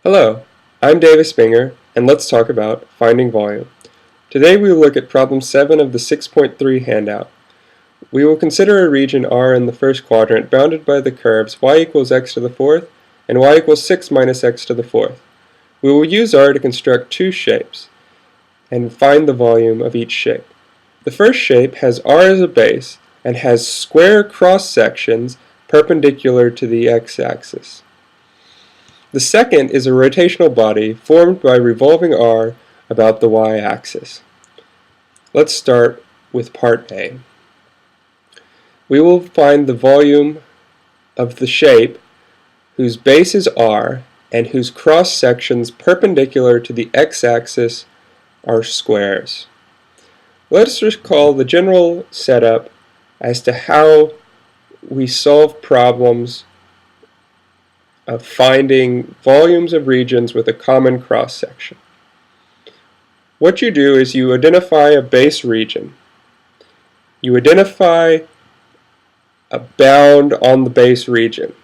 Hello, I'm Davis Binger, and let's talk about finding volume. Today we will look at problem 7 of the 6.3 handout. We will consider a region R in the first quadrant bounded by the curves y equals x to the fourth and y equals 6 minus x to the fourth. We will use R to construct two shapes and find the volume of each shape. The first shape has R as a base and has square cross sections perpendicular to the x-axis. The second is a rotational body formed by revolving R about the y-axis. Let's start with part A. We will find the volume of the shape whose base is R and whose cross sections perpendicular to the x-axis are squares. Let us recall the general setup as to how we solve problems of finding volumes of regions with a common cross-section. What you do is you identify a base region. You identify a bound on the base region.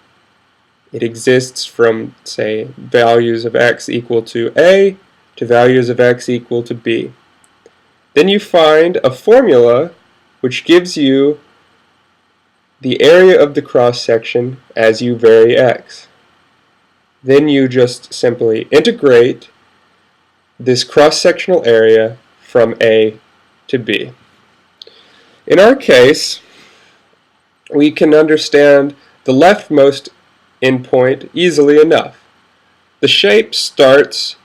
It exists from, say, values of x equal to a to values of x equal to b. Then you find a formula which gives you the area of the cross-section as you vary x. Then you just simply integrate this cross-sectional area from A to B. In our case, we can understand the leftmost endpoint easily enough. The shape starts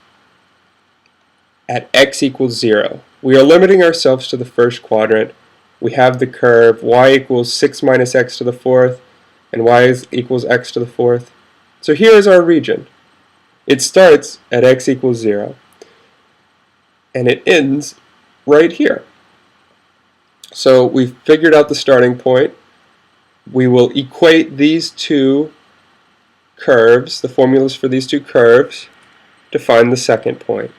at x equals 0. We are limiting ourselves to the first quadrant. We have the curve y equals 6 minus x to the fourth and y equals x to the fourth. So here is our region. It starts at x equals 0 and it ends right here. So we've figured out the starting point. We will equate these two curves, the formulas for these two curves, to find the second point.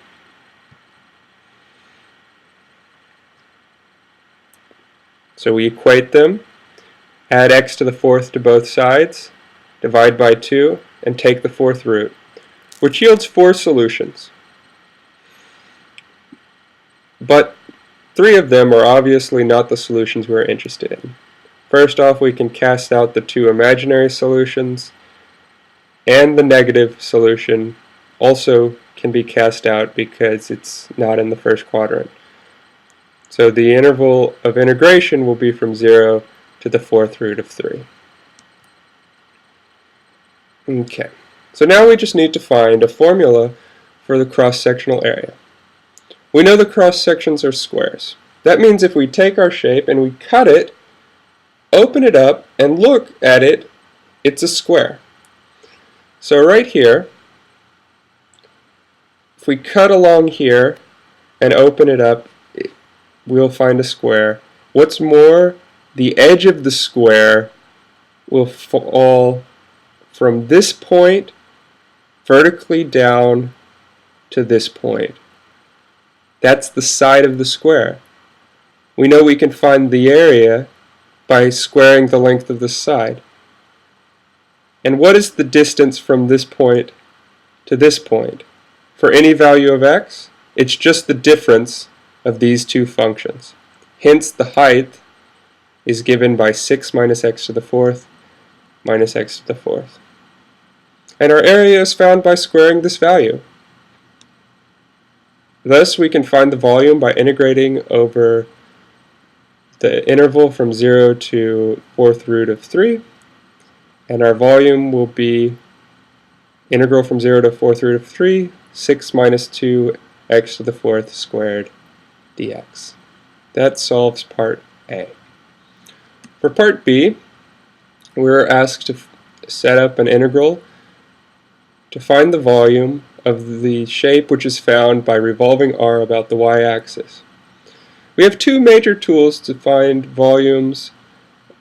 So we equate them, add x to the fourth to both sides, divide by 2, and take the fourth root, which yields 4 solutions. But 3 of them are obviously not the solutions we're interested in. First off, we can cast out the 2 imaginary solutions, and the negative solution also can be cast out because it's not in the first quadrant. So the interval of integration will be from 0 to the fourth root of 3. Okay, so now we just need to find a formula for the cross-sectional area. We know the cross-sections are squares. That means if we take our shape and we cut it, open it up, and look at it, it's a square. So right here, if we cut along here and open it up, we'll find a square. What's more, the edge of the square will fall from this point vertically down to this point. That's the side of the square. We know we can find the area by squaring the length of the side. And what is the distance from this point to this point? For any value of x, it's just the difference of these two functions. Hence, the height is given by 6 minus x to the fourth minus x to the fourth. And our area is found by squaring this value. Thus, we can find the volume by integrating over the interval from 0 to fourth root of 3. And our volume will be integral from 0 to fourth root of 3, 6 minus 2x to the fourth squared dx. That solves part A. For part B, we're asked to set up an integral to find the volume of the shape which is found by revolving R about the y-axis. We have 2 major tools to find volumes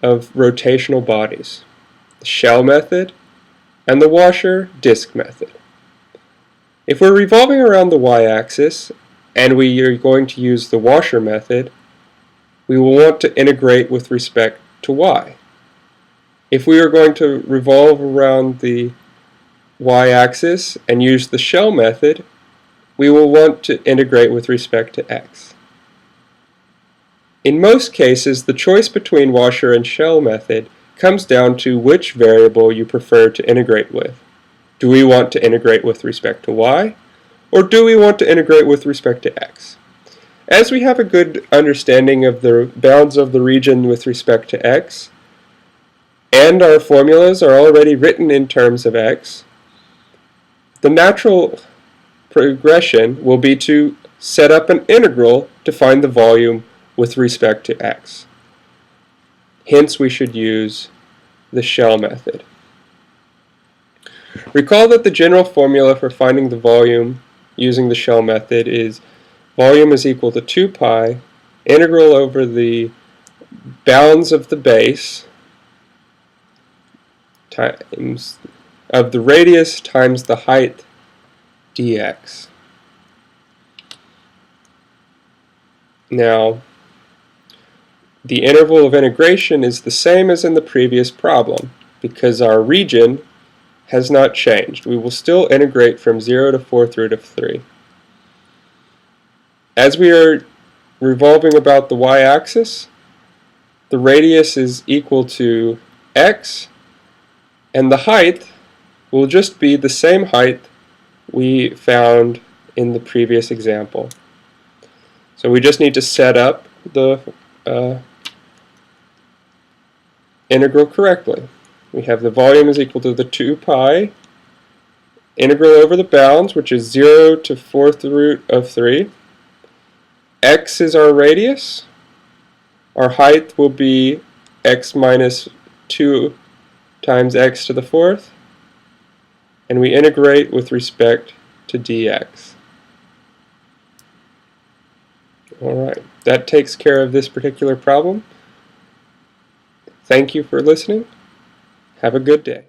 of rotational bodies: the shell method and the washer disk method. If we're revolving around the y-axis and we are going to use the washer method, we will want to integrate with respect to y. If we are going to revolve around the y-axis and use the shell method, we will want to integrate with respect to x. In most cases, the choice between washer and shell method comes down to which variable you prefer to integrate with. Do we want to integrate with respect to y, or do we want to integrate with respect to x? As we have a good understanding of the bounds of the region with respect to x, and our formulas are already written in terms of x, the natural progression will be to set up an integral to find the volume with respect to x. Hence, we should use the shell method. Recall that the general formula for finding the volume using the shell method is volume is equal to 2 pi integral over the bounds of the base times of the radius times the height dx. Now, the interval of integration is the same as in the previous problem because our region has not changed. We will still integrate from 0 to 4th root of 3. As we are revolving about the y-axis, the radius is equal to x, and the height will just be the same height we found in the previous example. So we just need to set up the integral correctly. We have the volume is equal to the 2 pi integral over the bounds, which is 0 to 4th root of 3. X is our radius. Our height will be x minus 2 times x to the 4th. And we integrate with respect to dx. Alright, that takes care of this particular problem. Thank you for listening. Have a good day.